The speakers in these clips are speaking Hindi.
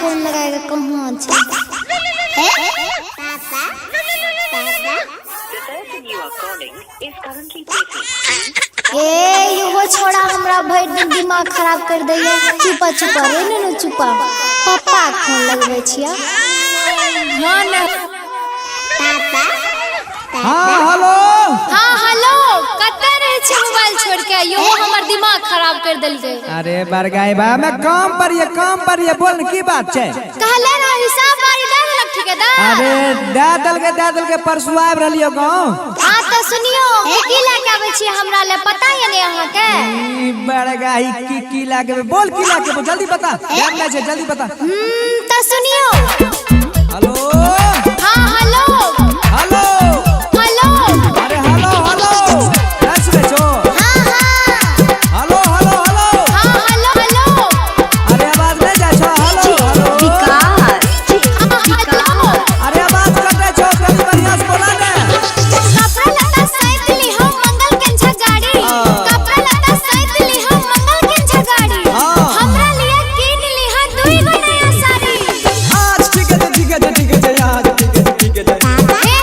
फोन लगाएगा कहाँ छे? ए यो छोड़ा हमरा भर दिन दिमाग खराब कर दैया। चुपा चुपा रे नु चुपा। पापा फोन लगबै छिया। हां ना हां हेलो हां हेलो कतै रहे छी मोबाइल छोड़ के? यो हमर दिमाग खराब कर देलकै। अरे बरगाई बा मैं काम पर ये बोल की बात छे? कहले ना हिसाब बारी दे देलक ठेकेदार। अरे दे के परसू आब रहलियो गांव। हां त सुनियो की लेके आबै छी हमरा ले पता है ने अहाँ के? ई बरगाई की लागे बोल की लागे जल्दी बता। टाइम नहीं छे जल्दी बता। त सुनियो। हेलो हां हेलो हेलो हेलो। अरे हेलो कैसे बेचो? हां हेलो हां हेलो। अरे आवाज नहीं जाय छो। हेलो विकास अरे आवाज कटे छो कभी बढ़िया से बोला ने। कपड़ा लता सहित ली हम मंगल केंछा गाड़ी। कपड़ा लता सहित ली हम मंगल केंछा गाड़ी। हमरा लिए कीन ली हम दुई गो नया साड़ी। आज ठीक है यार ठीक है। हे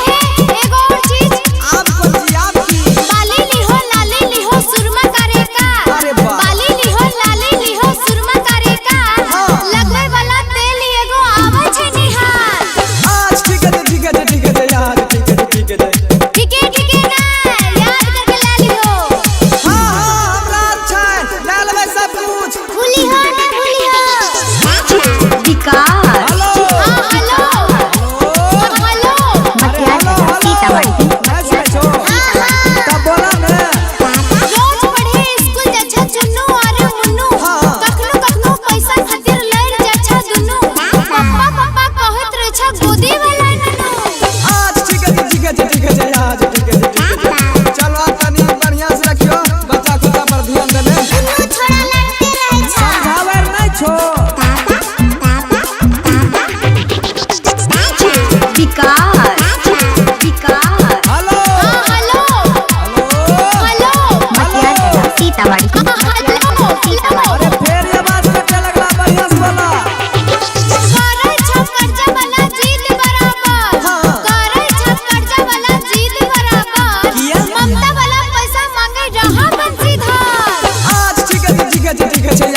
एगो और चीज। आप कौन सी आपकी? बाली ली हो सुरमा करे का। अरे वाह। बाली ली हो सुरमा करे का। लगवे वाला तेल एगो आवे छै निहार। आज ठीक है यार ठीक है। ठीक है ना याद करके ले लियो। हां हमरा अच्छा है ले लेबै सब कुछ। भूली हो ना भूली हो। विकास हेलो हां हेलो हेलो। सीतामढ़ी कैसे बेचो? तब बोला ने। रोज पढ़े स्कूल जच्छा चुन्नू और मुन्नू। कखनो पैसा खातिर लड़ जच्छा दुन्नू। पापा कहत रहे छ गोदी वाला नन्नू। आज ठीक है यार ठीक है। चलो तनी बढ़िया से रखियो बच्चा खुदा पर ध्यान देने। दुन्नू छोड़ा लड़ते रहे छ। समझावे नहीं छो। Vikas hello hello hello hello Sitamarhi अरे फिर ये बात कटे लगला बढ़िया से बोला। करे छ कर्जा वाला जीत बराबर। करे छ कर्जा वाला जीत बराबर। किया? ममता वाला पैसा मांगे रहा बंसीधर। आज ठीक है